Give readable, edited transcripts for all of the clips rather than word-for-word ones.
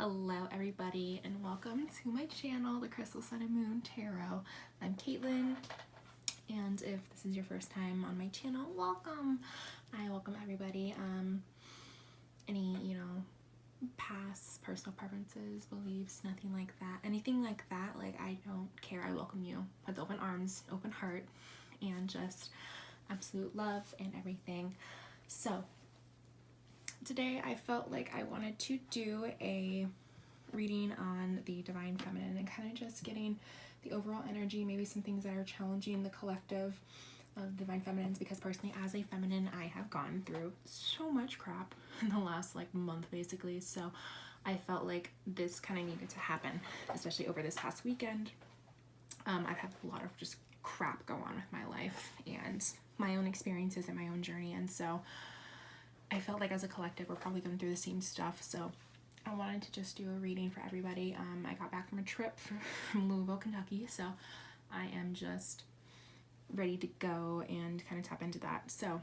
Hello everybody and welcome to my channel, The Crystal Sun and Moon Tarot. I'm Caitlin, and if this is your first time on my channel, welcome. I welcome everybody. Any, past personal preferences, beliefs, nothing like that. Anything like that, like, I don't care. I welcome you with open arms, open heart, and just absolute love and everything. So today I felt like I wanted to do a reading on the Divine Feminine and kind of just getting the overall energy, maybe some things that are challenging the collective of Divine Feminines, because personally as a feminine I have gone through so much crap in the last month basically, so I felt like this kind of needed to happen, especially over this past weekend. I've had a lot of just crap go on with my life and my own experiences and my own journey, and so I felt like as a collective we're probably going through the same stuff, so I wanted to just do a reading for everybody. I got back from a trip from Louisville, Kentucky, so I am just ready to go and kind of tap into that. So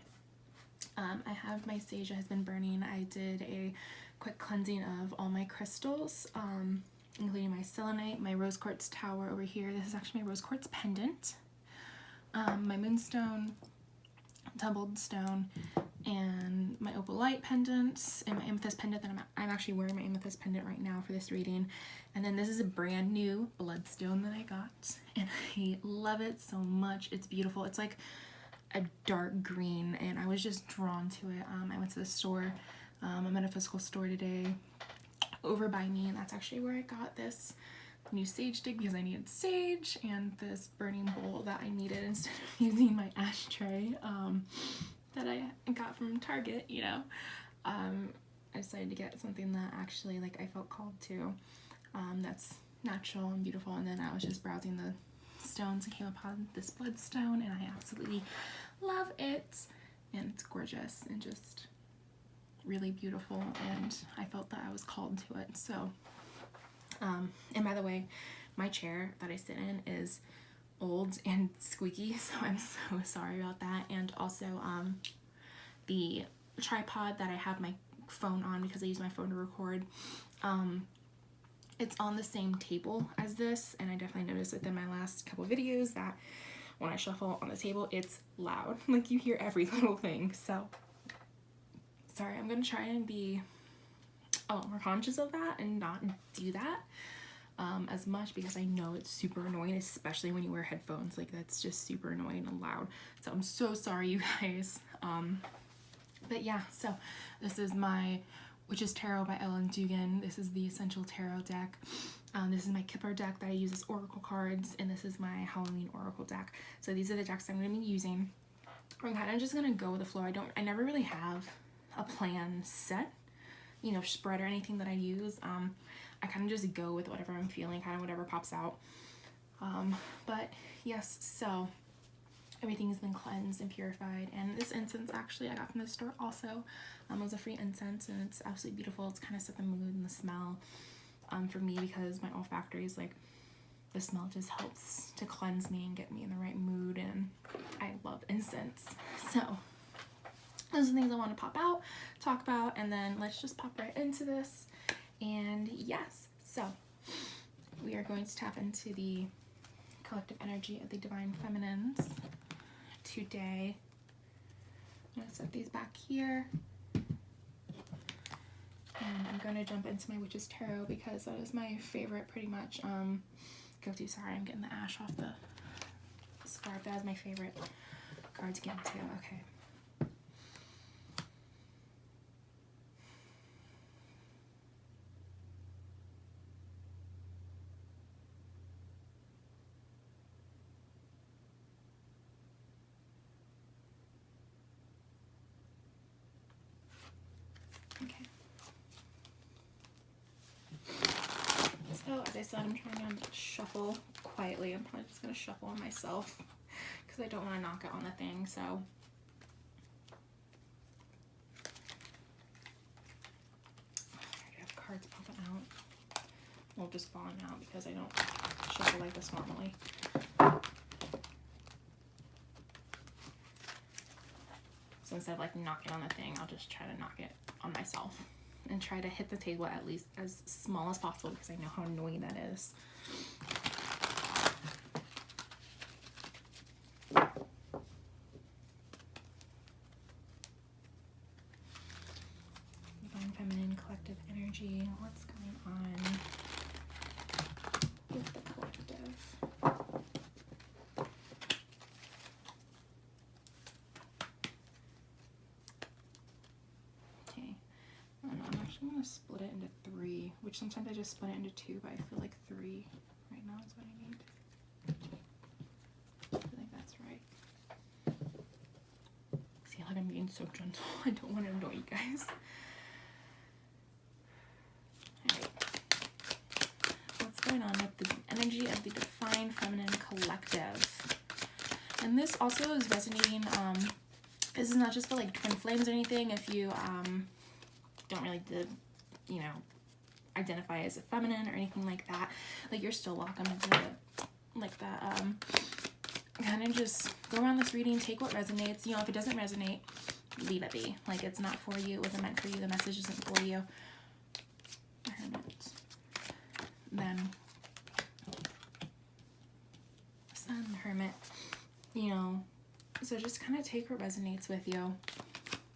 I have my sage that has been burning. I did a quick cleansing of all my crystals, including my selenite, my rose quartz tower over here. This is actually my rose quartz pendant, my moonstone, tumbled stone, and my opalite pendants, and my amethyst pendant that I'm actually wearing my amethyst pendant right now for this reading. And then this is a brand new bloodstone that I got, and I love it so much. It's beautiful. It's like a dark green, and I was just drawn to it. I went to the store, a metaphysical store today over by me, and that's actually where I got this new sage stick because I needed sage, and this burning bowl that I needed instead of using my ashtray that I got from Target. I decided to get something that actually I felt called to, that's natural and beautiful. And then I was just browsing the stones and came upon this bloodstone, and I absolutely love it, and it's gorgeous and just really beautiful, and I felt that I was called to it. So and by the way, my chair that I sit in is old and squeaky, so I'm so sorry about that. And also the tripod that I have my phone on, because I use my phone to record, it's on the same table as this, and I definitely noticed within my last couple videos that when I shuffle on the table it's loud, like you hear every little thing. So sorry, I'm gonna try and be a lot more conscious of that and not do that as much, because I know it's super annoying, especially when you wear headphones. That's just super annoying and loud. So I'm so sorry, you guys. But yeah, so this is my Witch's Tarot by Ellen Dugan. This is the Essential Tarot deck. This is my Kipper deck that I use as oracle cards, and this is my Halloween oracle deck. So these are the decks I'm going to be using. I'm kind of just going to go with the flow. I never really have a plan set, spread or anything that I use. I kind of just go with whatever I'm feeling, kind of whatever pops out. But yes, so everything's been cleansed and purified, and this incense actually I got from the store also. It was a free incense, and it's absolutely beautiful. It's kind of set the mood and the smell for me, because my olfactory is the smell just helps to cleanse me and get me in the right mood, and I love incense. So those are the things I want to pop out, talk about, and then let's just pop right into this. And yes, so we are going to tap into the collective energy of the Divine Feminines today. I'm going to set these back here, and I'm going to jump into my Witch's Tarot because that is my favorite pretty much go-to. Sorry, I'm getting the ash off the scarf. That is my favorite card to get into. Okay. So as I said, I'm trying to shuffle quietly. I'm probably just going to shuffle on myself because I don't want to knock it on the thing. So I have cards popping out. Well, just falling out because I don't shuffle like this normally. So instead of knocking on the thing, I'll just try to knock it on myself and try to hit the table at least as small as possible because I know how annoying that is. Divine Feminine Collective Energy. What's going on with the collective? Okay. I don't know, I'm actually going to split it into 3, which sometimes I just split it into 2, but I feel like 3 right now is what I need. I think that's right. See, like I'm being so gentle. I don't want to annoy you guys. Going on with the energy of the Divine Feminine Collective. And this also is resonating, this is not just for like twin flames or anything. If you don't really identify as a feminine or anything like that, like you're still welcome to like that. Kind of just go around this reading, take what resonates. You know, if it doesn't resonate, leave it be. Like it's not for you, it wasn't meant for you, the message isn't for you. Then Sun, Hermit, you know, so just kind of take what resonates with you,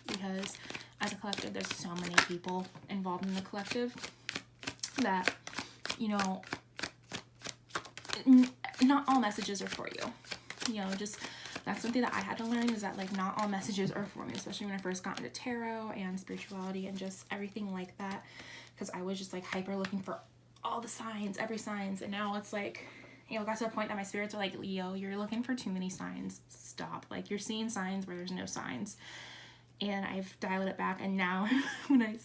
because as a collective there's so many people involved in the collective that, you know, not all messages are for you. You know, just that's something that I had to learn, is that like not all messages are for me, especially when I first got into tarot and spirituality and just everything like that, because I was just like hyper looking for all the signs, every signs, and now it's like, you know, got to a point that my spirits are like, Leo, you're looking for too many signs, stop. Like you're seeing signs where there's no signs. And I've dialed it back, and now when I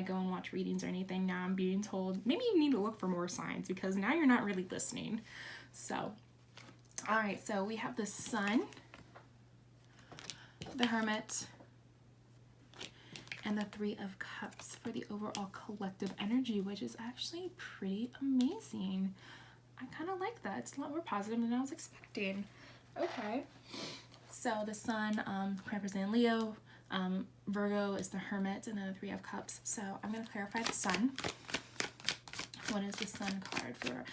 go and watch readings or anything, now I'm being told maybe you need to look for more signs, because now you're not really listening. So all right, so we have the Sun, the Hermit, and the Three of Cups for the overall collective energy, which is actually pretty amazing. I kind of like that. It's a lot more positive than I was expecting. Okay. So the Sun representing Leo, Virgo is the Hermit, and then the Three of Cups. So I'm going to clarify the Sun. What is the Sun card for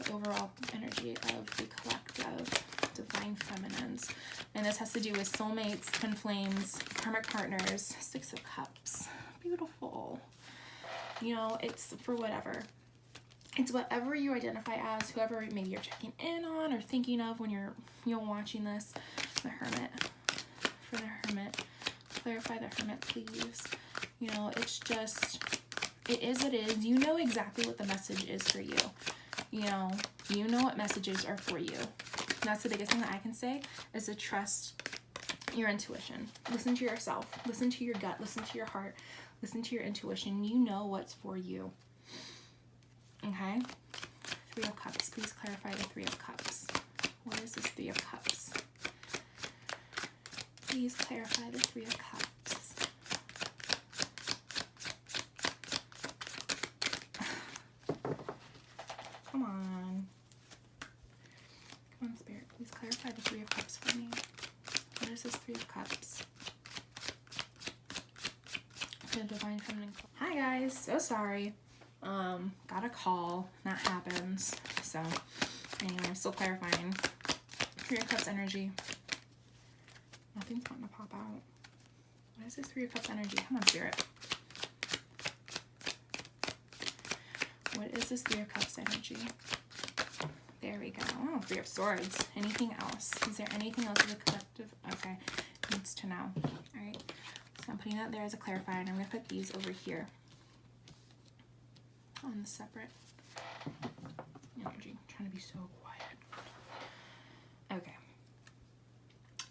the overall energy of the collective Divine Feminines? And this has to do with soulmates, twin flames, karmic partners, Six of Cups. Beautiful. You know, it's for whatever. It's whatever you identify as, whoever maybe you're checking in on or thinking of when you're, you know, watching this. The Hermit. For the Hermit. Clarify the Hermit, please. You know, it's just, it is what it is. You know exactly what the message is for you. You know what messages are for you. That's the biggest thing that I can say, is to trust your intuition. Listen to yourself. Listen to your gut. Listen to your heart. Listen to your intuition. You know what's for you. Okay? Three of Cups. Please clarify the Three of Cups. What is this Three of Cups? Please clarify the Three of Cups. Come on. Come on, Spirit. Please clarify the Three of Cups for me. What is this Three of Cups? For the Divine Feminine. Hi guys. So sorry. Got a call. That happens. So, anyway, I'm still clarifying. Three of Cups energy. Nothing's wanting to pop out. What is this Three of Cups energy? Come on, Spirit. What is this Three of Cups energy? There we go. Oh, Three of Swords. Anything else? Is there anything else in the collective? Okay. Needs to know. Alright. So I'm putting that there as a clarifier, and I'm going to put these over here on the separate energy. I'm trying to be so quiet. Okay.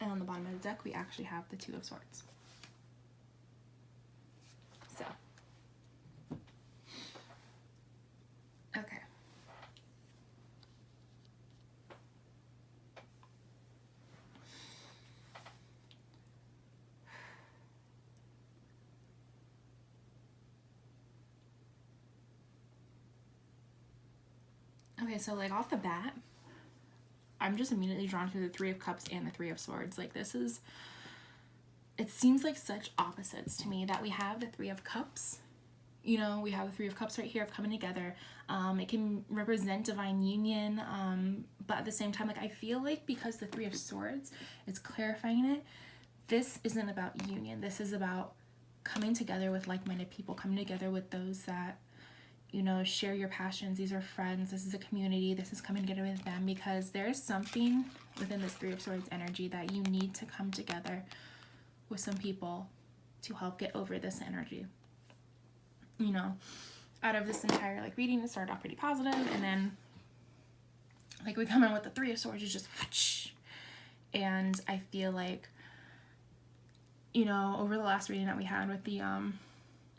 And on the bottom of the deck, we actually have the Two of Swords. So. Okay. Okay, so like off the bat, I'm just immediately drawn to the Three of Cups and the Three of Swords. Like this is it seems like such opposites to me, that we have the Three of Cups. You know, we have the Three of Cups right here of coming together. It can represent divine union, but at the same time, like, I feel like because the Three of Swords is clarifying it, this isn't about union. This is about coming together with like-minded people, coming together with those that, you know, share your passions. These are friends. This is a community. This is coming together with them, because there's something within this Three of Swords energy that you need to come together with some people to help get over this energy. You know, out of this entire like reading, it started off pretty positive, and then like we come in with the Three of Swords, is just whoosh. And I feel like, you know, over the last reading that we had with the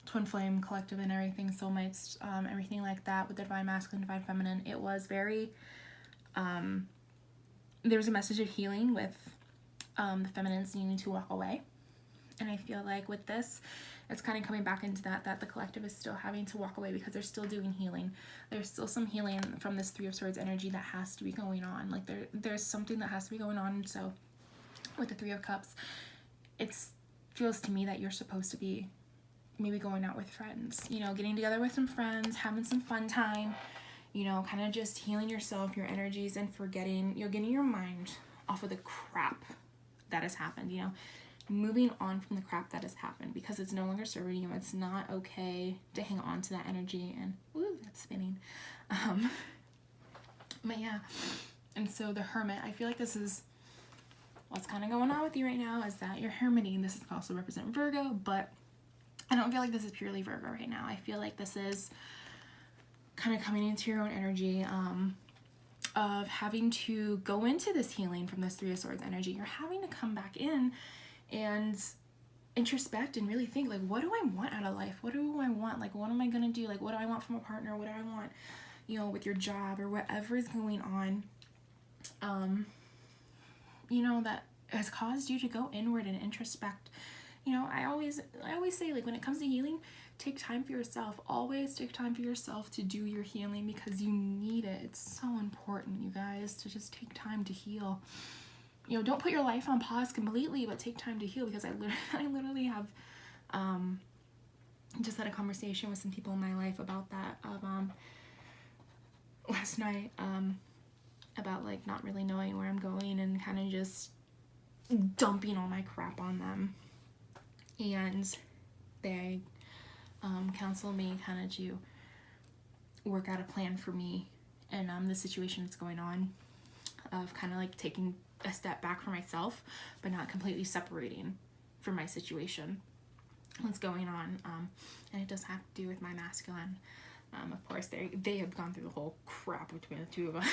twin flame collective and everything, soulmates, everything like that, with the divine masculine, divine feminine, it was very there was a message of healing with the feminines needing to walk away. And I feel like with this, it's kind of coming back into that the collective is still having to walk away, because they're still doing healing. There's still some healing from this Three of Swords energy that has to be going on. Like there's something that has to be going on. So with the Three of Cups, it feels to me that you're supposed to be maybe going out with friends, you know, getting together with some friends, having some fun time, you know, kind of just healing yourself, your energies, and forgetting, you know, getting your mind off of the crap that has happened, you know, moving on from the crap that has happened, because it's no longer serving you. It's not okay to hang on to that energy. And woo, that's spinning. But yeah, and so the Hermit, I feel like this is what's kind of going on with you right now, is that you're hermiting. This can also represent Virgo, but I don't feel like this is purely Virgo right now. I feel like this is kind of coming into your own energy of having to go into this healing from this Three of Swords energy. You're having to come back in and introspect and really think, like, what do I want out of life? What do I want? Like, what am I gonna do? Like, what do I want from a partner? What do I want, you know, with your job or whatever is going on, you know, that has caused you to go inward and introspect. You know, I always say, like, when it comes to healing, take time for yourself. Always take time for yourself to do your healing, because you need it. It's so important, you guys, to just take time to heal. You know, don't put your life on pause completely, but take time to heal, because I literally have just had a conversation with some people in my life about that last night, about like not really knowing where I'm going and kind of just dumping all my crap on them. And they counseled me kind of to work out a plan for me and the situation that's going on, of kind of like taking a step back for myself, but not completely separating from my situation, what's going on. And it does have to do with my masculine. Of course, they have gone through the whole crap between the two of us.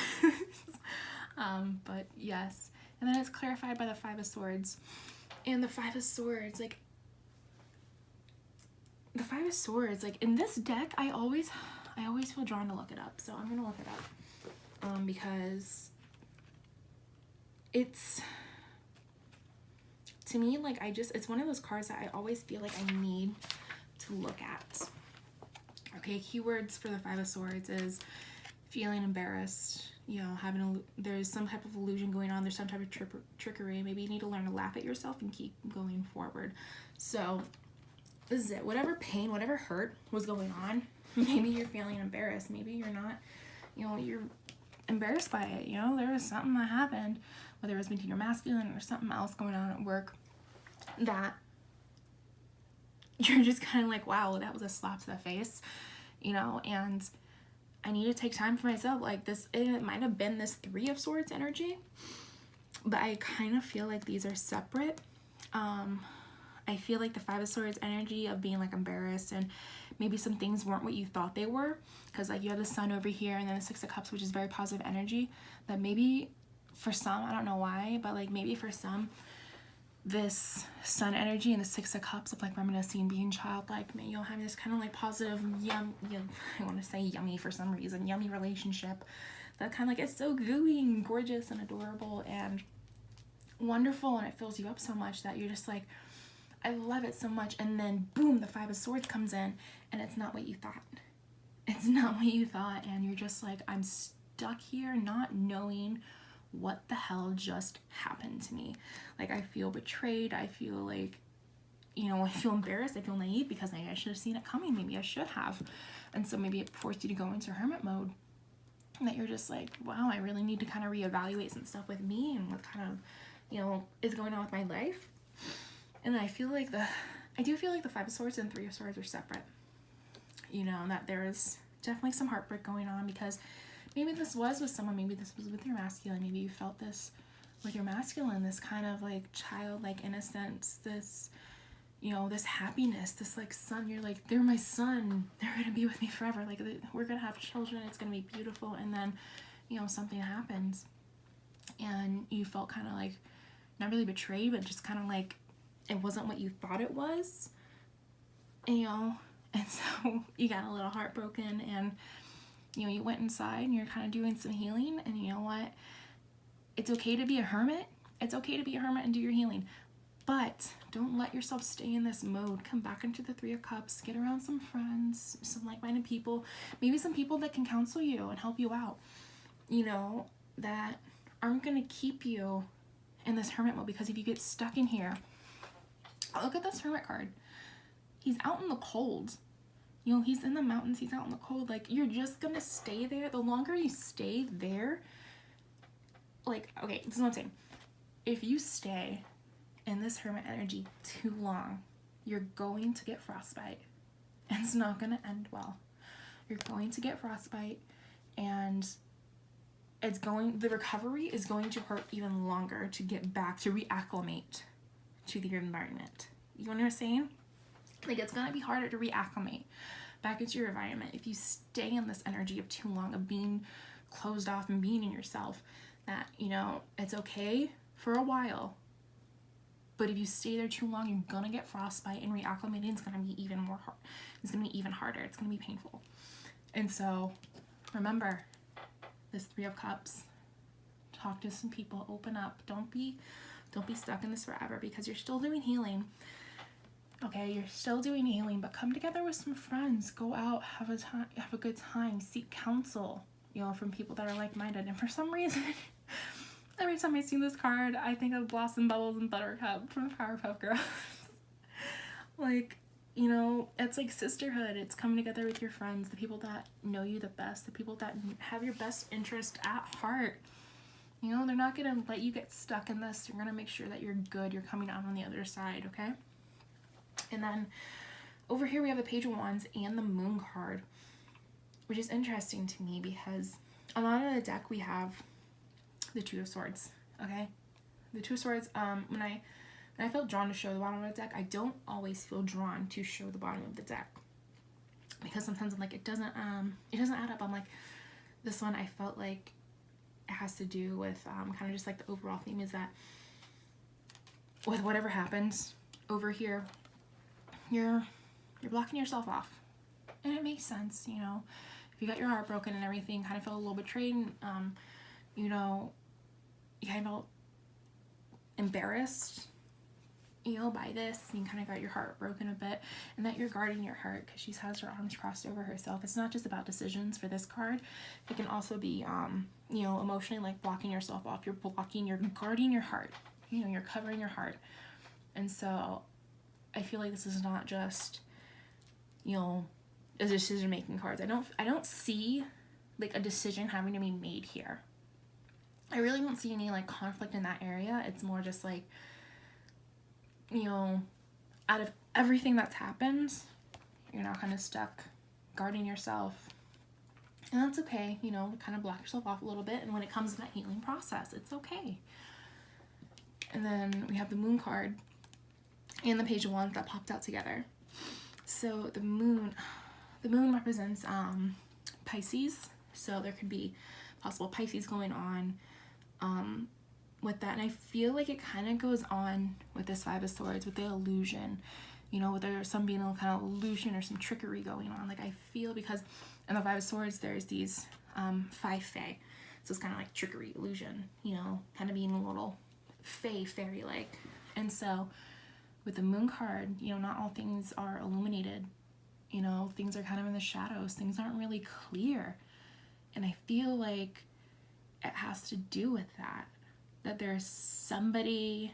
But yes. And then it's clarified by the Five of Swords. And the Five of Swords, like, the Five of Swords, like, in this deck, I always feel drawn to look it up. So I'm gonna look it up. Because it's, to me, like, it's one of those cards that I always feel like I need to look at. Okay, keywords for the Five of Swords is feeling embarrassed, you know, there's some type of illusion going on, there's some type of trickery. Maybe you need to learn to laugh at yourself and keep going forward. So this is it. Whatever pain, whatever hurt was going on, maybe you're feeling embarrassed. Maybe you're not, you know, you're embarrassed by it. You know, there was something that happened, whether it was between your masculine or something else going on at work, that you're just kind of like, wow, that was a slap to the face, you know. And I need to take time for myself. Like, this, it might have been this Three of Swords energy, but I kind of feel like these are separate. I feel like the Five of Swords energy of being like embarrassed and maybe some things weren't what you thought they were, because like you have the Sun over here and then the Six of Cups, which is very positive energy, that maybe for some, I don't know why, but like maybe for some, this Sun energy and the Six of Cups of like reminiscing, being childlike, you'll have this kind of like positive, I want to say yummy for some reason, yummy relationship that kind of like is so gooey and gorgeous and adorable and wonderful, and it fills you up so much that you're just like, I love it so much. And then boom, the Five of Swords comes in and it's not what you thought. It's not what you thought, and you're just like, I'm stuck here not knowing what the hell just happened to me. Like, I feel betrayed. I feel like you know, I feel embarrassed, I feel naive because maybe I should have seen it coming, maybe I should have. And so maybe it forced you to go into hermit mode, and that you're just like, wow, I really need to kind of reevaluate some stuff with me and what kind of, you know, is going on with my life. And I feel like I do feel like the Five of Swords and Three of Swords are separate. You know, that there is definitely some heartbreak going on, because maybe this was with someone, maybe this was with your masculine, maybe you felt this with your masculine, this kind of like childlike innocence, this, you know, this happiness, this like son, you're like, they're my son, they're gonna be with me forever, like we're gonna have children, it's gonna be beautiful. And then, you know, something happens and you felt kind of like, not really betrayed, but just kind of like it wasn't what you thought it was, and, you know, and so you got a little heartbroken, and, you know, you went inside and you're kind of doing some healing. And you know what, it's okay to be a hermit, it's okay to be a hermit and do your healing, but don't let yourself stay in this mode. Come back into the Three of Cups, get around some friends, some like-minded people, maybe some people that can counsel you and help you out, you know, that aren't going to keep you in this hermit mode. Because if you get stuck in here, look at this hermit card, he's out in the cold, you know, he's in the mountains, he's out in the cold, like you're just gonna stay there. The longer you stay there, like, okay, this is what I'm saying, if you stay in this hermit energy too long, you're going to get frostbite, and it's not going to end well. You're going to get frostbite, and the recovery is going to hurt even longer to get back, to reacclimate to the environment. You know what I'm saying? Like, it's going to be harder to reacclimate back into your environment if you stay in this energy of too long, of being closed off and being in yourself. That, you know, it's okay for a while, but if you stay there too long, you're gonna get frostbite, and reacclimating is gonna be even more hard. It's gonna be even harder. It's gonna be painful. And so remember this Three of Cups. Talk to some people, open up. Don't be stuck in this forever, because you're still doing healing. Okay, you're still doing healing, but come together with some friends, go out, have a good time, seek counsel, you know, from people that are like-minded. And for some reason, every time I see this card, I think of Blossom, Bubbles, and Buttercup from Powerpuff Girls. Like, you know, it's like sisterhood. It's coming together with your friends, the people that know you the best, the people that have your best interest at heart. You know, they're not going to let you get stuck in this. They're going to make sure that you're good. You're coming out on the other side, okay? And then over here we have the Page of Wands and the Moon card, which is interesting to me because on the bottom of the deck we have the Two of Swords, okay? The Two of Swords, when I felt drawn to show the bottom of the deck, I don't always feel drawn to show the bottom of the deck, because sometimes I'm like, it doesn't add up. I'm like, this one I felt like it has to do with kind of just like the overall theme is that with whatever happens over here, you're blocking yourself off. And it makes sense, you know, if you got your heart broken and everything, kind of felt a little betrayed, you know, you kind of felt embarrassed, you know, by this, and you kind of got your heart broken a bit, and that you're guarding your heart because she has her arms crossed over herself. It's not just about decisions for this card. It can also be, you know, emotionally, like blocking yourself off. You're guarding your heart, you know, you're covering your heart. And so I feel like this is not just, you know, a decision-making cards. I don't see like a decision having to be made here. I really don't see any like conflict in that area. It's more just like, you know, out of everything that's happened, you're now kind of stuck guarding yourself. And that's okay, you know, kind of block yourself off a little bit. And when it comes to that healing process, it's okay. And then we have the Moon card and the Page of Wands that popped out together. So the moon represents Pisces. So there could be possible Pisces going on with that. And I feel like it kind of goes on with this Five of Swords, with the illusion, you know, with there some being a kind of illusion or some trickery going on. Like, I feel, because in the Five of Swords there's these 5 fae, so it's kind of like trickery, illusion, you know, kind of being a little fairy like. And so with the Moon card, you know, not all things are illuminated, you know, things are kind of in the shadows, things aren't really clear. And I feel like it has to do with that there's somebody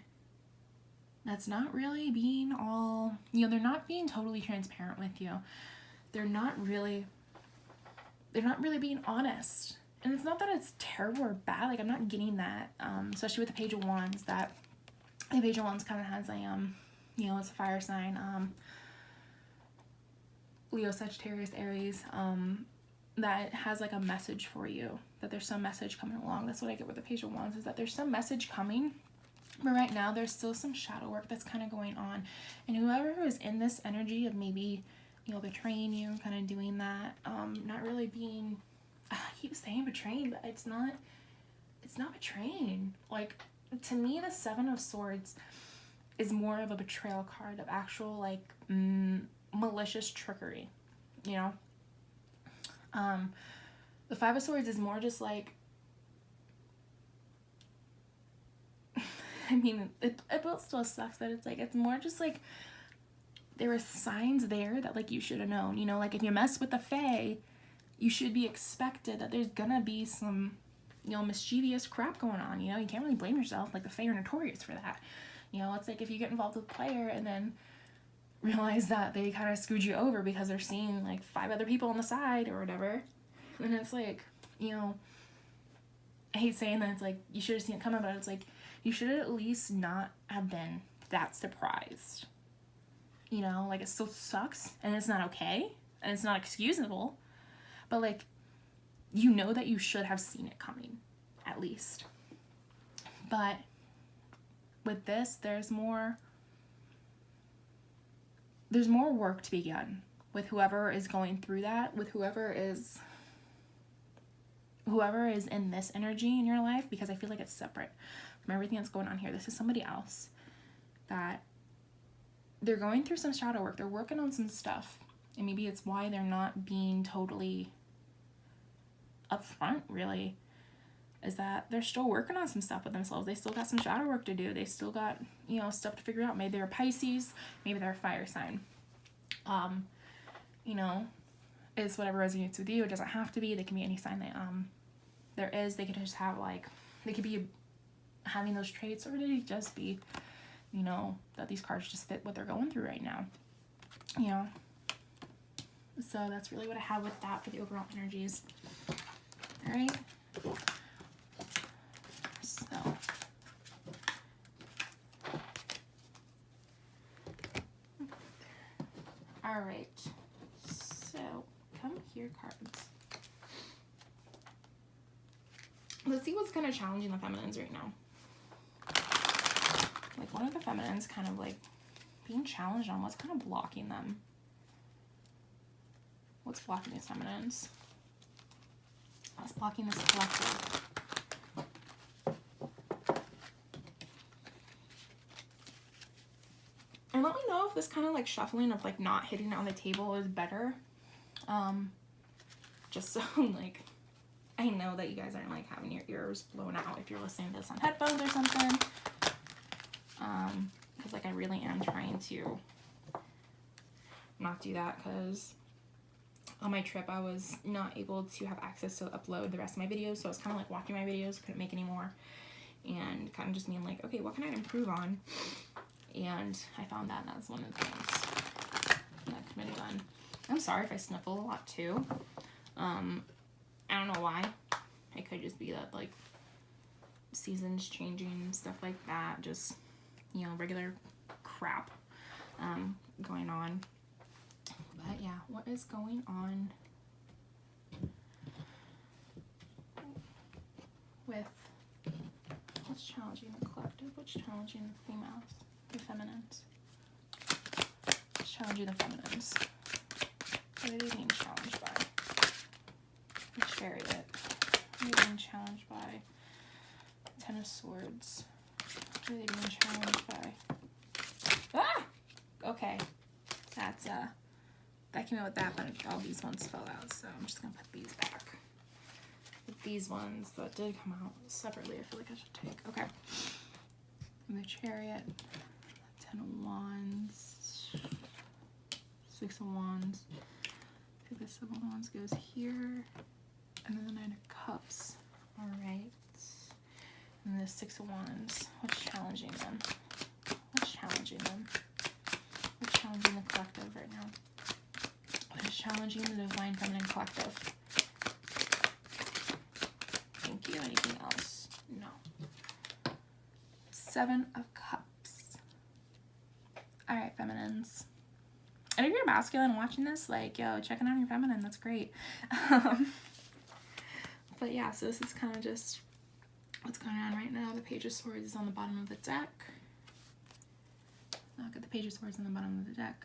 that's not really being all, you know, they're not being totally transparent with you. They're not really being honest. And it's not that it's terrible or bad, like, I'm not getting that, especially with the Page of Wands, that the Page of Wands kind of has a, you know, it's a fire sign, Leo, Sagittarius, Aries, that has like a message for you, that there's some message coming along. That's what I get with the Page of Wands, is that there's some message coming, but right now there's still some shadow work that's kind of going on. And whoever is in this energy of maybe, you know, betraying you, kind of doing that, not really being, I keep saying betraying, but it's not betraying. Like, to me, the Seven of Swords is more of a betrayal card, of actual, like, malicious trickery, you know. The Five of Swords is more just like, I mean, it both still sucks, but it's like, it's more just like, there were signs there that, like, you should have known, you know, like, if you mess with the Fae, you should be expected that there's gonna be some, you know, mischievous crap going on, you know. You can't really blame yourself, like, the Fae are notorious for that, you know. It's like, if you get involved with a player and then realize that they kind of screwed you over because they're seeing, like, 5 other people on the side or whatever, then it's like, you know, I hate saying that, it's like, you should have seen it coming, but it's like, you should at least not have been that surprised, you know. Like, it still sucks, and it's not okay, and it's not excusable, but, like, you know that you should have seen it coming, at least. But with this, there's more work to be done with whoever is going through that, with whoever is in this energy in your life, because I feel like it's separate from everything that's going on here. This is somebody else that they're going through some shadow work. They're working on some stuff, and maybe it's why they're not being totally upfront, really, is that they're still working on some stuff with themselves. They still got some shadow work to do. They still got, you know, stuff to figure out. Maybe they're a Pisces, maybe they're a fire sign. You know, it's whatever resonates with you. It doesn't have to be. They can be any sign that there is. They could just have, like, they could be having those traits, or they could just be, you know, that these cards just fit what they're going through right now, you know. So that's really what I have with that for the overall energies. All right. So, all right. So, come here, cards. Let's see what's kind of challenging the feminines right now. Like, one of the feminines kind of, like, being challenged on what's kind of blocking them. What's blocking these feminines? What's blocking this collective? And let me know if this kind of, like, shuffling of, like, not hitting it on the table is better. Just so, like, I know that you guys aren't, like, having your ears blown out if you're listening to this on headphones or something. Because, like, I really am trying to not do that, because on my trip I was not able to have access to upload the rest of my videos, so I was kind of, like, watching my videos, couldn't make any more, and kind of just being like, okay, what can I improve on? And I found that, and that's one of the things that I could have done. I'm sorry if I sniffle a lot too. I don't know why. It could just be that, like, seasons changing, stuff like that, just, you know, regular crap going on. But yeah, what is going on with what's challenging the collective? What's challenging the females, the feminines? What's challenging the feminines? What are they being challenged by? The Chariot. What are they being challenged by? Ten of Swords. What are they being challenged by? Ah! Okay. That's, that came out with that, but all these ones fell out, so I'm just gonna put these back. With these ones that did come out separately, I feel like I should take. Okay. And the Chariot. Ten of Wands. Six of Wands. I think the Seven of Wands goes here. And then the Nine of Cups. Alright. And the Six of Wands. What's challenging them? What's challenging challenging them? What's challenging the collective right now? What is challenging the Divine Feminine Collective? Thank you. Anything else? No. 7 of Cups. Alright, feminines. And if you're masculine watching this, like, yo, checking out your feminine, that's great. But yeah, so this is kind of just what's going on right now. The Page of Swords is on the bottom of the deck. Look at the Page of Swords on the bottom of the deck.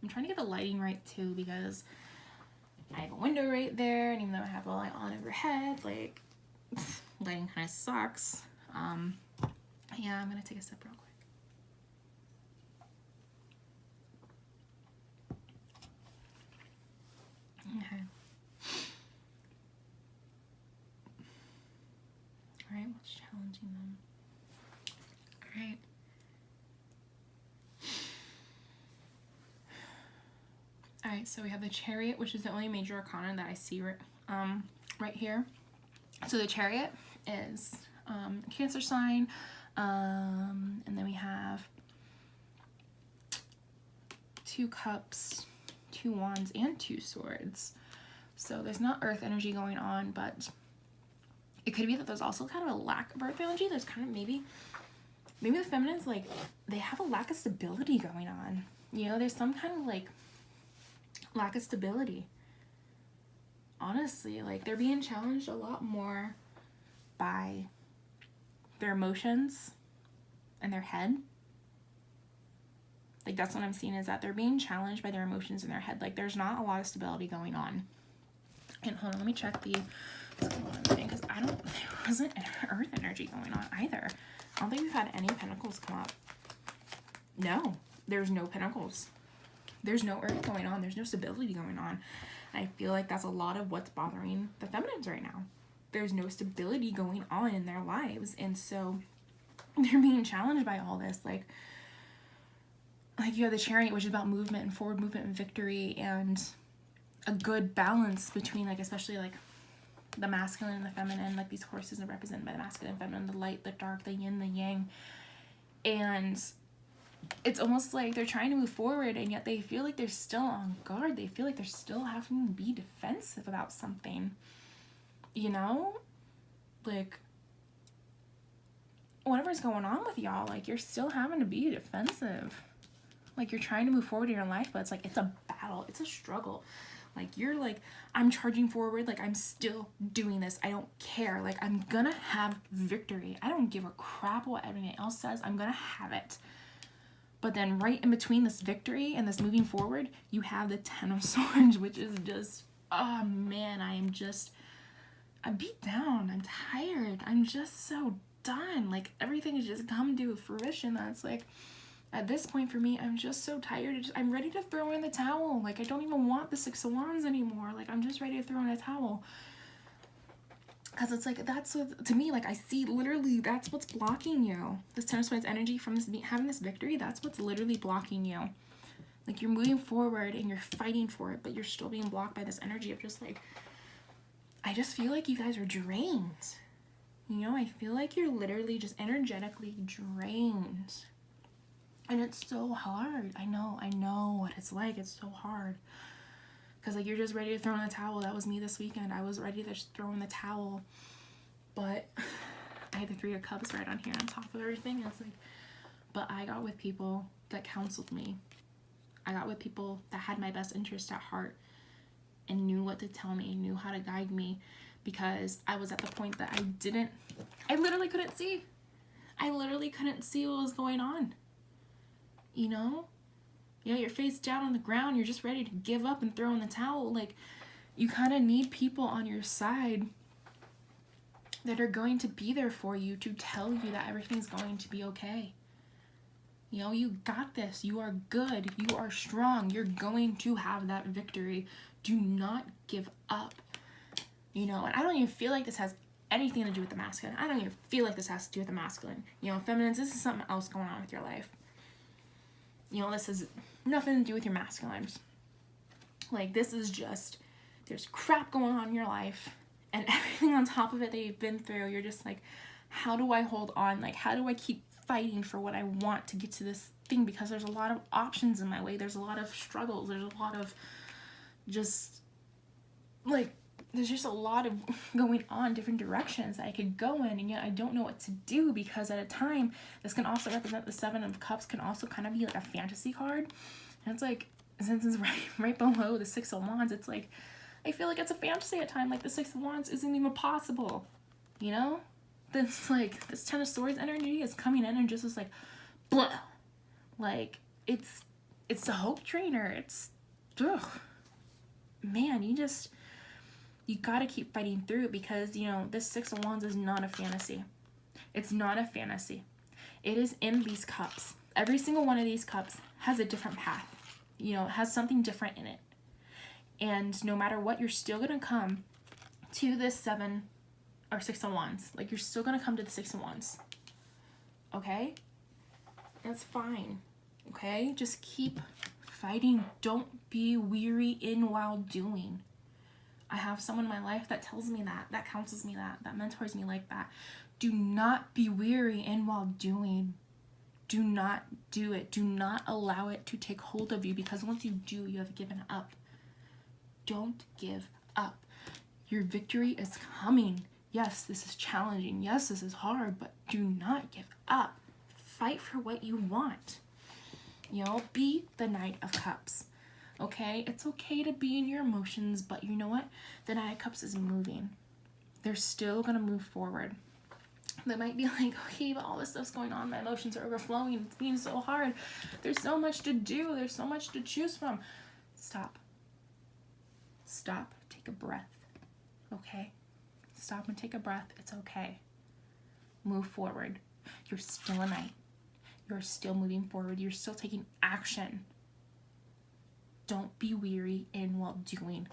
I'm trying to get the lighting right too, because I have a window right there, and even though I have a light on overhead, like, lighting kind of sucks. Yeah, I'm gonna take a sip real quick. Okay. Alright, what's challenging them? Alright. Alright, so we have the Chariot, which is the only major arcana that I see right here. So the Chariot is Cancer sign, and then we have 2 cups, 2 wands, and 2 swords. So there's not earth energy going on, but it could be that there's also kind of a lack of earth energy. There's kind of maybe the feminines, like, they have a lack of stability going on. You know, there's some kind of, like, lack of stability. Honestly, like, they're being challenged a lot more by their emotions and their head. Like, that's what I'm seeing, is that they're being challenged by their emotions in their head. Like, there's not a lot of stability going on. And hold on, let me check what's going on, because there wasn't earth energy going on either. I don't think we've had any pentacles come up. No, there's no pentacles. There's no earth going on. There's no stability going on. I feel like that's a lot of what's bothering the feminines right now. There's no stability going on in their lives, and so they're being challenged by all this. Like you have the Chariot, which is about movement and forward movement and victory, and a good balance between, like, especially like the masculine and the feminine. Like, these horses are represented by the masculine and feminine, the light, the dark, the yin, the yang, and it's almost like they're trying to move forward, and yet they feel like they're still on guard. They feel like they're still having to be defensive about something, you know? Like, whatever's going on with y'all, like, you're still having to be defensive. Like, you're trying to move forward in your life, but it's like, it's a battle. It's a struggle. Like, you're like, I'm charging forward. Like, I'm still doing this. I don't care. Like, I'm gonna have victory. I don't give a crap what everyone else says. I'm gonna have it. But then right in between this victory and this moving forward, you have the 10 of Swords, which is just, oh man, I'm beat down. I'm tired. I'm just so done. Like, everything has just come to fruition. That's like, at this point for me, I'm just so tired. I'm ready to throw in the towel. Like, I don't even want the 6 of Wands anymore. Like, I'm just ready to throw in a towel. Because it's like, that's what, to me, like, I see literally that's what's blocking you. This 10 of Swords energy from this, having this victory, that's what's literally blocking you. Like, you're moving forward and you're fighting for it, but you're still being blocked by this energy of just like, I just feel like you guys are drained. You know, I feel like you're literally just energetically drained. And it's so hard. I know what it's like. It's so hard. Because, like, you're just ready to throw in the towel. That was me this weekend. I was ready to just throw in the towel. But I had the 3 of Cups right on here on top of everything. And it's like, but I got with people that counseled me. I got with people that had my best interest at heart and knew what to tell me, knew how to guide me. Because I was at the point that I literally couldn't see. I literally couldn't see what was going on. You know? Yeah, you're face down on the ground, you're just ready to give up and throw in the towel. Like, you kind of need people on your side that are going to be there for you to tell you that everything's going to be okay. You know, you got this. You are good. You are strong. You're going to have that victory. Do not give up. You know, and I don't even feel like this has anything to do with the masculine. I don't even feel like this has to do with the masculine. You know, feminines, this is something else going on with your life. You know, this has nothing to do with your masculines. Like, this is just, there's crap going on in your life, and everything on top of it that you've been through, you're just like, how do I hold on? Like, how do I keep fighting for what I want to get to this thing because there's a lot of options in my way. There's a lot of struggles. There's a lot of just like, there's just a lot of going on different directions that I could go in, and yet I don't know what to do, because at a time, this can also represent the Seven of Cups, can also kind of be like a fantasy card. And it's like, since it's right below the Six of Wands, it's like, I feel like it's a fantasy at time. Like the Six of Wands isn't even possible, you know? This like, this Ten of Swords energy is coming in and just is like, blah. Like, it's the hope trainer. It's, ugh. Man, you gotta keep fighting through, because, you know, this Six of Wands is not a fantasy. It's not a fantasy. It is in these cups. Every single one of these cups has a different path. You know, it has something different in it. And no matter what, you're still gonna come to this Seven or Six of Wands. Like, you're still gonna come to the Six of Wands. Okay? That's fine. Okay? Just keep fighting. Don't be weary in while doing. I have someone in my life that tells me that counsels me, that mentors me like that. Do not be weary in while doing. Do not do it. Do not allow it to take hold of you, because once you do, you have given up. Don't give up. Your victory is coming. Yes, this is challenging. Yes, this is hard, but do not give up. Fight for what you want. You know, be the Knight of Cups. Okay? It's okay to be in your emotions, but you know what? The Knight of Cups is moving. They're still going to move forward. They might be like, okay, but all this stuff's going on. My emotions are overflowing. It's being so hard. There's so much to do. There's so much to choose from. Stop. Stop. Take a breath. Okay? Stop and take a breath. It's okay. Move forward. You're still a knight. You're still moving forward. You're still taking action. Don't be weary in while doing.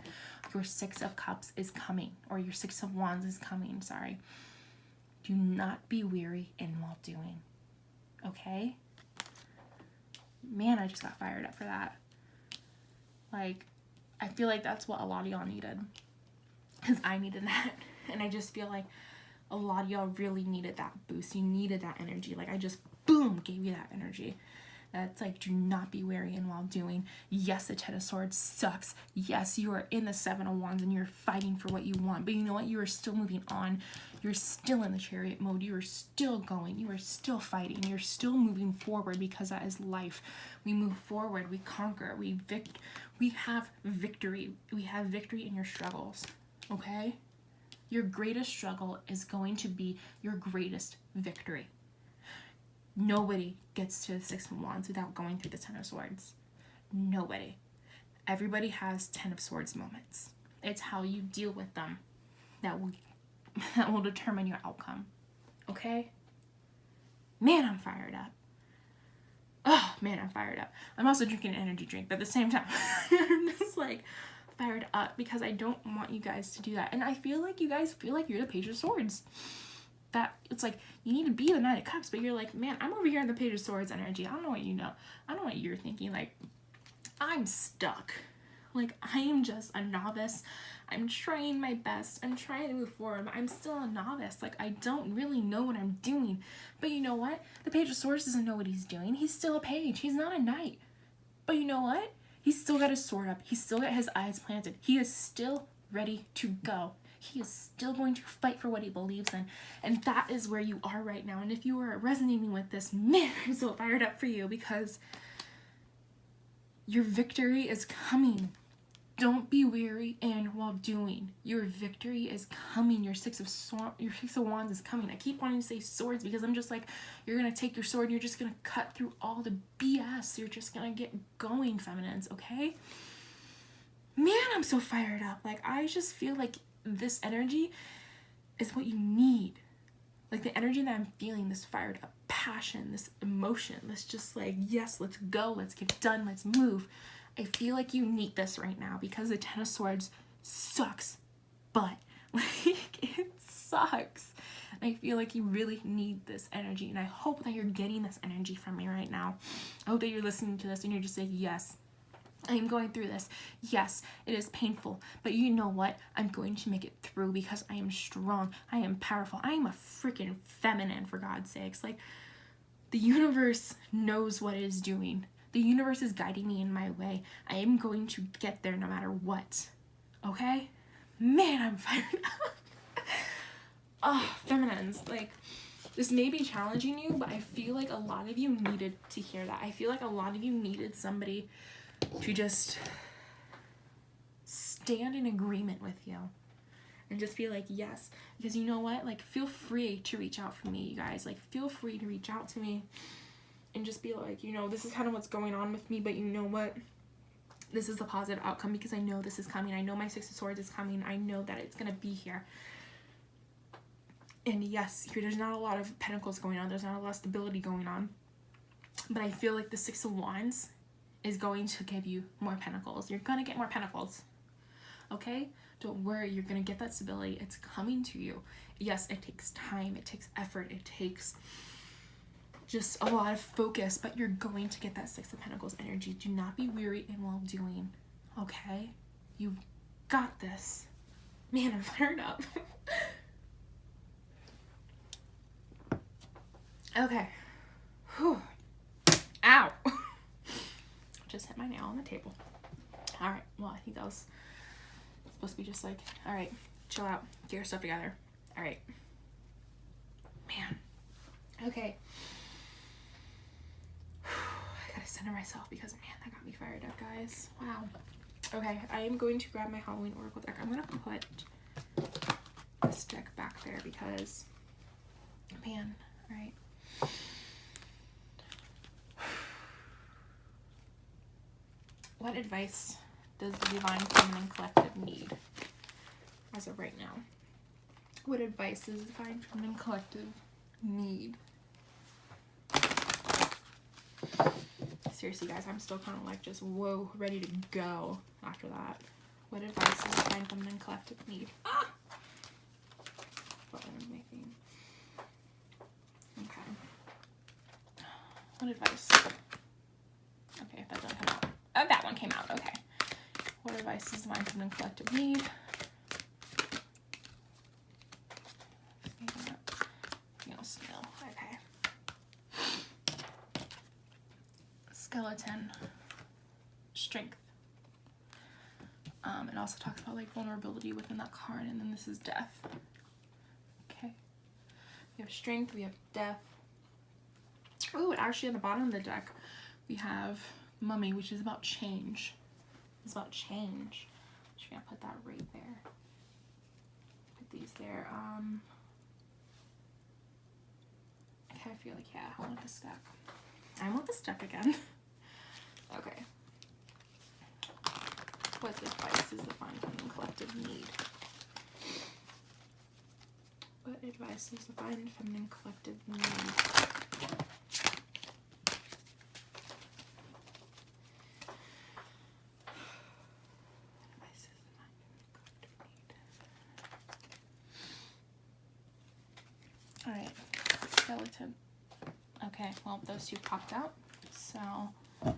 Your Six of Cups is coming, or your Six of Wands is coming, sorry. Do not be weary in while doing. Okay? Man, I just got fired up for that. Like, I feel like that's what a lot of y'all needed. Because I needed that. And I just feel like a lot of y'all really needed that boost. You needed that energy. Like, I just, boom, gave you that energy. That's like, do not be weary in while doing. Yes, the Ten of Swords sucks. Yes, you are in the Seven of Wands and you're fighting for what you want. But you know what? You are still moving on. You're still in the Chariot mode. You are still going. You are still fighting. You're still moving forward, because that is life. We move forward. We conquer. We have victory. We have victory in your struggles. Okay? Your greatest struggle is going to be your greatest victory. Nobody gets to the Six of Wands without going through the Ten of Swords. Nobody. Everybody has Ten of Swords moments. It's how you deal with them that will determine your outcome. Okay? Man, I'm fired up. Oh, man, I'm fired up. I'm also drinking an energy drink, but at the same time, I'm just like fired up, because I don't want you guys to do that. And I feel like you guys feel like you're the Page of Swords. That it's like, you need to be the Knight of Cups, but you're like, man, I'm over here in the Page of Swords energy. I don't know what you know. I don't know what you're thinking. Like, I'm stuck. Like, I am just a novice. I'm trying my best. I'm trying to move forward, but I'm still a novice. Like, I don't really know what I'm doing. But you know what? The Page of Swords doesn't know what he's doing. He's still a page. He's not a knight. But you know what? He's still got his sword up. He's still got his eyes planted. He is still ready to go. He is still going to fight for what he believes in. And that is where you are right now. And if you are resonating with this, man, I'm so fired up for you, because your victory is coming. Don't be weary in while doing. Your victory is coming. Your Six of Wands is coming. I keep wanting to say swords, because I'm just like, you're going to take your sword and you're just going to cut through all the BS. You're just going to get going, feminines, okay? Man, I'm so fired up. Like, I just feel like this energy is what you need. Like, the energy that I'm feeling, this fired up passion, this emotion, this just like, yes, let's go, let's get done, let's move. I feel like you need this right now, because the Ten of Swords sucks, but like, it sucks. I feel like you really need this energy, and I hope that you're getting this energy from me right now. I hope that you're listening to this and you're just like, yes, I am going through this. Yes, it is painful, but you know what? I'm going to make it through, because I am strong. I am powerful. I am a freaking feminine, for God's sakes. Like, The universe knows what it is doing. The universe is guiding me in my way. I am going to get there no matter what. Okay? Man, I'm fired up. Oh, feminines, like, this may be challenging you, but I feel like a lot of you needed to hear that. I feel like a lot of you needed somebody to just stand in agreement with you and just be like, yes. Because you know what? Like, feel free to reach out for me, you guys. Like, feel free to reach out to me and just be like, you know, this is kind of what's going on with me, but you know what? This is the positive outcome because I know this is coming. I know my Six of Swords is coming. I know that it's going to be here. And yes, there's not a lot of pentacles going on. There's not a lot of stability going on. But I feel like the Six of Wands is going to give you more pentacles. You're going to get more pentacles. Okay? Don't worry. You're going to get that stability. It's coming to you. Yes, it takes time. It takes effort. It takes just a lot of focus. But you're going to get that Six of Pentacles energy. Do not be weary in well doing. Okay? You've got this. Man, I'm fired up. Okay. Whew. Ow. Just hit my nail on the table. Alright, well, I think that was supposed to be just like, alright, chill out. Get your stuff together. Alright. Man. Okay. I gotta center myself because, man, that got me fired up, guys. Wow. Okay, I am going to grab my Halloween Oracle deck. I'm gonna put this deck back there because, man, alright. What advice does the Divine Feminine Collective need as of right now? What advice does the Divine Feminine Collective need? Seriously, guys, I'm still kind of like just, whoa, ready to go after that. What advice does the Divine Feminine Collective need? Ah! What am I making? Okay. What advice? Okay, that doesn't come out. Oh, that one came out. Okay. What advice does the Divine Feminine Collective need? Snail. Okay. Skeleton. Strength. It also talks about like vulnerability within that card, and then this is death. Okay. We have strength. We have death. Oh, actually, at the bottom of the deck, we have Mummy, which is about change. It's about change. Just gonna put that right there. Put these there. Okay, I feel like, yeah, I want this deck. I want this deck again. Okay. What advice does the Divine Feminine Collective need? What advice does the Divine Feminine Collective need? Alright, skeleton. Okay, well, those two popped out, so I'm gonna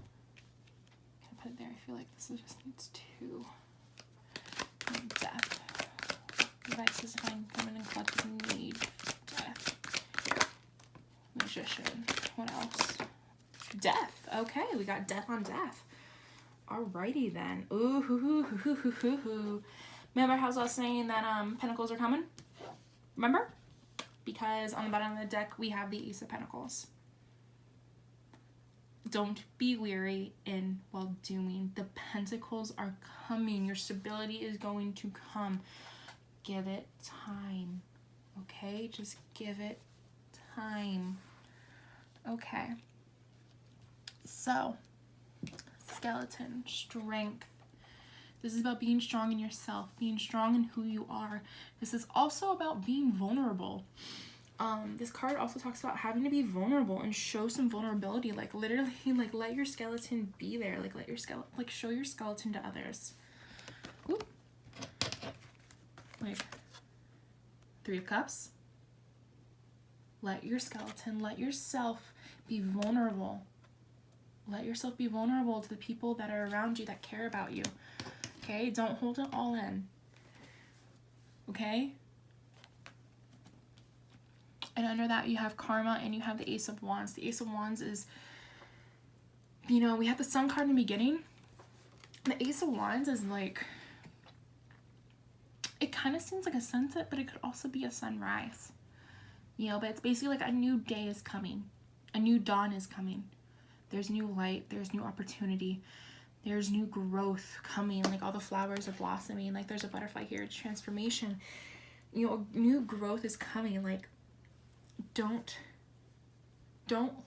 put it there. I feel like this just needs two. And death. Devices Divine Feminine Collective need. Death. Magician. What else? Death. Okay, we got death on death. Alrighty then. Ooh, hoo, hoo, hoo, hoo, hoo, hoo, hoo. Remember how I was saying that Pentacles are coming? Remember? Because on the bottom of the deck, we have the Ace of Pentacles. Don't be weary in well doing. The Pentacles are coming. Your stability is going to come. Give it time. Okay? Just give it time. Okay. So, skeleton, strength. This is about being strong in yourself, being strong in who you are. This is also about being vulnerable. This card also talks about having to be vulnerable and show some vulnerability. Like literally, like let your skeleton be there. Like let your skeleton, like show your skeleton to others. Ooh. Like Three of Cups. Let your skeleton, let yourself be vulnerable. Let yourself be vulnerable to the people that are around you that care about you. Okay, don't hold it all in. Okay? And under that, you have karma and you have the Ace of Wands. The Ace of Wands is, you know, we have the Sun card in the beginning. The Ace of Wands is like, it kind of seems like a sunset, but it could also be a sunrise. You know, but it's basically like a new day is coming. A new dawn is coming. There's new light. There's new opportunity. There's new growth coming. Like all the flowers are blossoming. Like there's a butterfly here. It's transformation. You know, new growth is coming. Like don't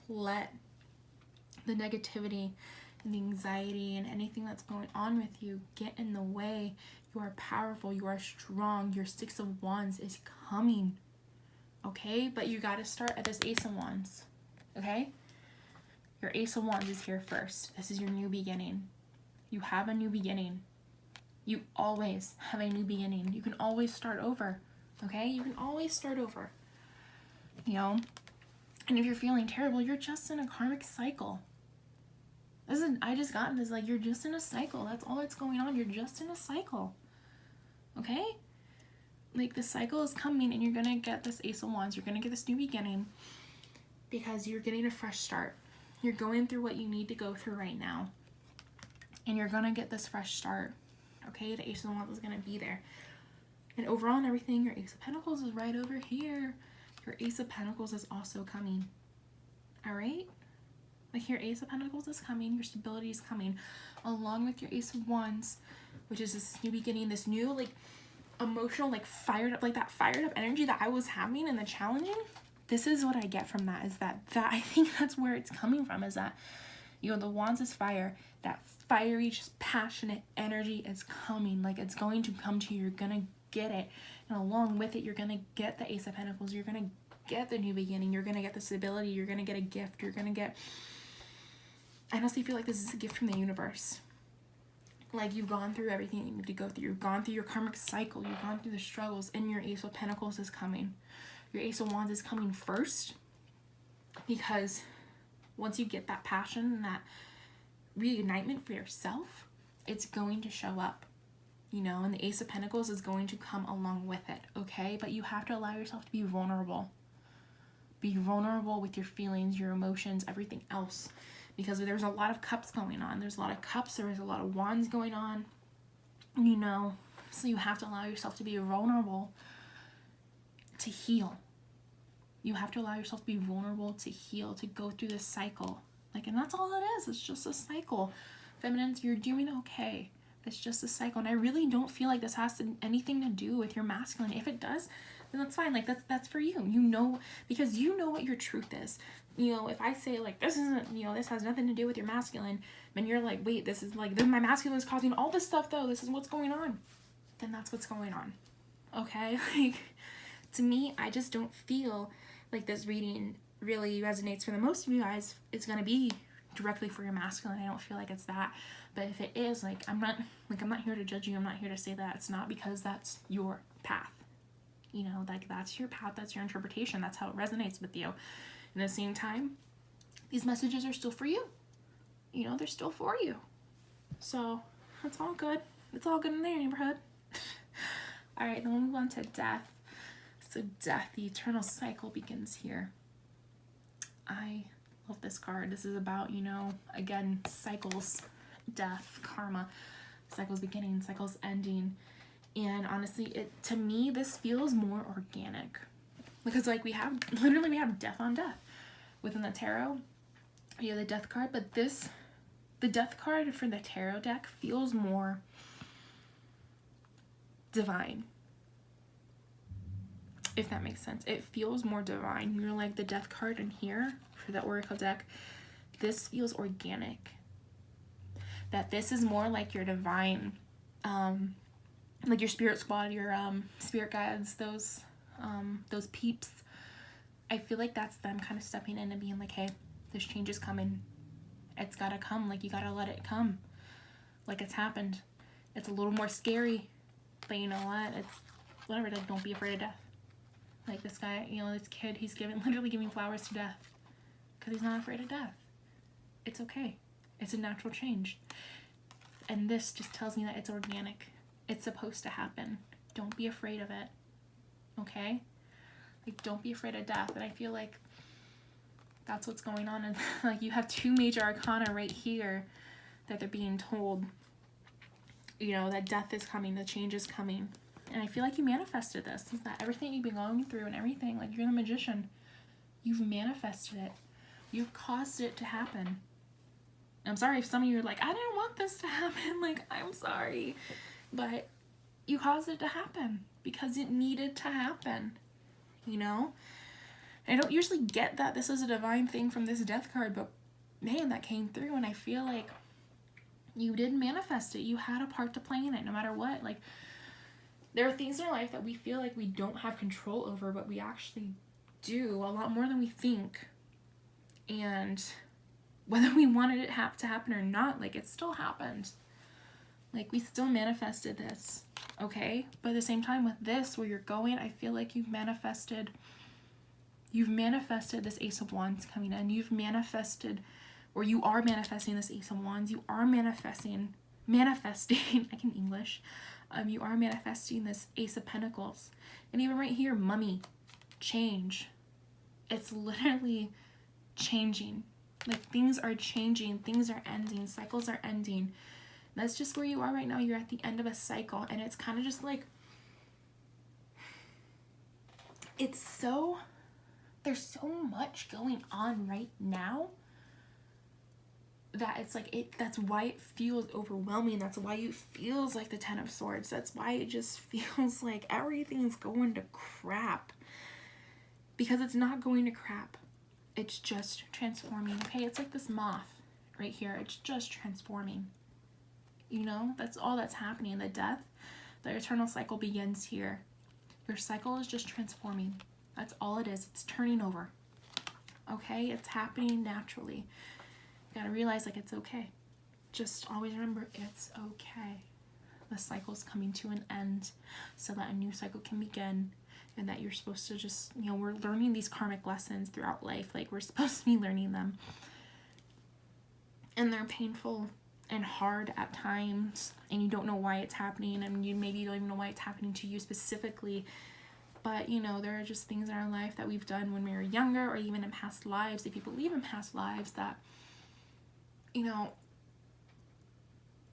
let the negativity and the anxiety and anything that's going on with you get in the way. You are powerful. You are strong. Your Six of Wands is coming. Okay? But you got to start at this Ace of Wands. Okay? Your Ace of Wands is here first. This is your new beginning. You have a new beginning. You always have a new beginning. You can always start over. Okay? You can always start over. You know? And if you're feeling terrible, you're just in a karmic cycle. I just got this, like, you're just in a cycle. That's all that's going on. You're just in a cycle. Okay? Like, the cycle is coming and you're going to get this Ace of Wands. You're going to get this new beginning because you're getting a fresh start. You're going through what you need to go through right now. And you're going to get this fresh start. Okay? The Ace of Wands is going to be there. And overall and everything, your Ace of Pentacles is right over here. Your Ace of Pentacles is also coming. Alright? Like your Ace of Pentacles is coming. Your stability is coming. Along with your Ace of Wands, which is this new beginning, this new, like, emotional, like, fired up, like that fired up energy that I was having and the challenging. This is what I get from that, is that I think that's where it's coming from, is that, you know, the Wands is fire. That fiery, just passionate energy is coming. Like, it's going to come to you. You're going to get it. And along with it, you're going to get the Ace of Pentacles. You're going to get the new beginning. You're going to get the stability. You're going to get a gift. You're going to get... I honestly feel like this is a gift from the universe. Like, you've gone through everything you need to go through. You've gone through your karmic cycle. You've gone through the struggles. And your Ace of Pentacles is coming. Your Ace of Wands is coming first. Because once you get that passion and that reignitement for yourself, it's going to show up. You know, and the Ace of Pentacles is going to come along with it, okay? But you have to allow yourself to be vulnerable. Be vulnerable with your feelings, your emotions, everything else. Because there's a lot of cups going on. There's a lot of cups. There's a lot of wands going on. You know, so you have to allow yourself to be vulnerable to heal. You have to allow yourself to be vulnerable to heal, to go through this cycle. Like, and that's all it is. It's just a cycle. Feminines, you're doing okay. It's just a cycle. And I really don't feel like this has anything to do with your masculine. If it does, then that's fine. Like, that's for you. You know, because you know what your truth is. You know, if I say, like, this isn't, you know, this has nothing to do with your masculine, and you're like, wait, this is, like, my masculine is causing all this stuff, though. This is what's going on. Then that's what's going on. Okay? Like, to me, I just don't feel like this reading really resonates for the most of you guys. It's going to be directly for your masculine. I don't feel like it's that. But if it is, like, I'm not here to judge you. I'm not here to say that it's not, because that's your path. You know, like, that's your path. That's your interpretation. That's how it resonates with you. And at the same time, these messages are still for you. You know, they're still for you. So, that's all good. It's all good in their neighborhood. Alright, then we'll move on to death. So death, the eternal cycle begins here. I love this card. This is about, you know, again, cycles, death, karma, cycles beginning, cycles ending. And honestly, to me, this feels more organic. Because, like, we have death on death within the tarot. You have the death card, but the death card for the tarot deck feels more divine. If that makes sense. It feels more divine. You're like, the death card in here for the oracle deck, this feels organic. That this is more like your divine, like your spirit squad, your spirit guides, those peeps. I feel like that's them kind of stepping in and being like, hey, this change is coming. It's gotta come. Like, you gotta let it come. Like, it's happened. It's a little more scary, but you know what? It's whatever. Like, don't be afraid of death. Like, this guy, you know, this kid, he's literally giving flowers to death because he's not afraid of death. It's okay. It's a natural change. And this just tells me that it's organic. It's supposed to happen. Don't be afraid of it. Okay? Like, don't be afraid of death. And I feel like that's what's going on. And like, you have 2 major arcana right here that they're being told, you know, that death is coming, the change is coming. And I feel like you manifested this. Is that everything you've been going through and everything, like, you're the magician. You've manifested it. You've caused it to happen. I'm sorry if some of you are like, I didn't want this to happen. Like, I'm sorry. But you caused it to happen because it needed to happen. You know? I don't usually get that this is a divine thing from this death card, but man, that came through, and I feel like you did manifest it. You had a part to play in it, no matter what. Like, there are things in our life that we feel like we don't have control over, but we actually do a lot more than we think. And whether we wanted it to happen or not, like, it still happened. Like, we still manifested this, okay? But at the same time with this, where you're going, I feel like you've manifested this Ace of Wands coming in. You've manifested, or you are manifesting this Ace of Wands. You are manifesting, I can English. You are manifesting this Ace of Pentacles. And even right here, Mummy, change. It's literally changing. Like, things are changing, things are ending, cycles are ending. That's just where you are right now. You're at the end of a cycle, and it's kind of just like, there's so much going on right now that it's like, that's why it feels overwhelming. That's why it feels like the 10 of Swords. That's why it just feels like everything's going to crap. Because it's not going to crap. It's just transforming, okay? It's like this moth right here. It's just transforming. You know, that's all that's happening. The death, the eternal cycle begins here. Your cycle is just transforming. That's all it is. It's turning over. Okay? It's happening naturally. You gotta realize, like, it's okay. Just always remember, it's okay. The cycle's coming to an end so that a new cycle can begin. And that you're supposed to just, you know, we're learning these karmic lessons throughout life. Like, we're supposed to be learning them. And they're painful and hard at times. And you don't know why it's happening. And maybe you don't even know why it's happening to you specifically. But, you know, there are just things in our life that we've done when we were younger, or even in past lives, if you believe in past lives, that, you know,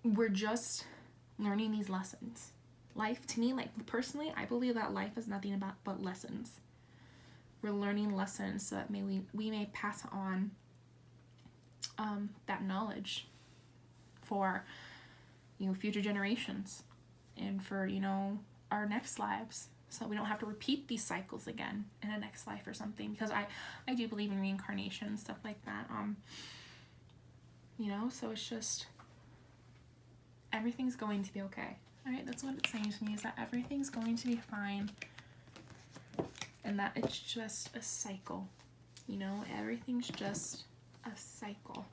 we're just learning these lessons. Life, to me, like, personally, I believe that life is nothing but lessons. We're learning lessons so that we may pass on that knowledge for, you know, future generations, and for, you know, our next lives, so we don't have to repeat these cycles again in a next life or something. Because I do believe in reincarnation and stuff like that. You know, so it's just, everything's going to be okay. Alright, that's what it's saying to me, is that everything's going to be fine. And that it's just a cycle. You know, everything's just a cycle.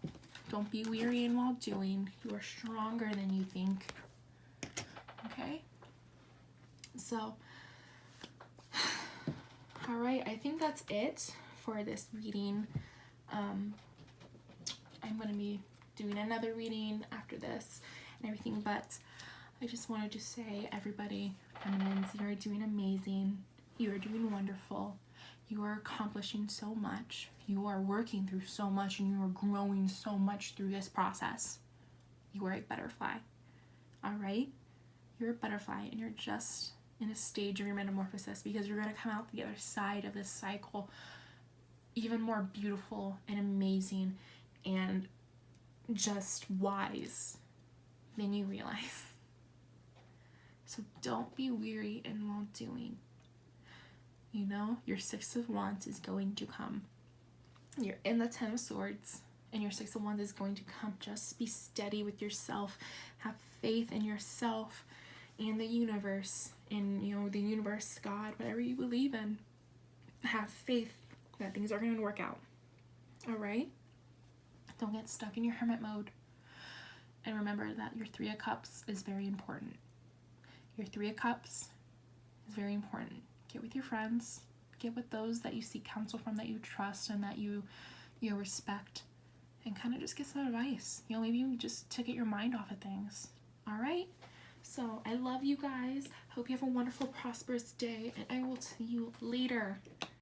Don't be weary in while doing. You are stronger than you think. Okay? So, alright, I think that's it for this reading. I'm going to be doing another reading after this and everything, but I just wanted to say, everybody, feminines, you are doing amazing. You are doing wonderful. You are accomplishing so much. You are working through so much, and you are growing so much through this process. You are a butterfly. All right? You're a butterfly, and you're just in a stage of your metamorphosis, because you're going to come out the other side of this cycle even more beautiful and amazing and just wise than you realize. So don't be weary in well doing. You know, your 6 of Wands is going to come. You're in the 10 of Swords, and your 6 of Wands is going to come. Just be steady with yourself. Have faith in yourself and the universe. In, you know, the universe, God, whatever you believe in. Have faith that things are going to work out. Alright? Don't get stuck in your hermit mode. And remember that your 3 of Cups is very important. Your 3 of Cups is very important. Get with your friends. Get with those that you seek counsel from, that you trust and that you respect. And kind of just get some advice. You know, maybe you just to get your mind off of things. Alright? So I love you guys. Hope you have a wonderful, prosperous day, and I will see you later.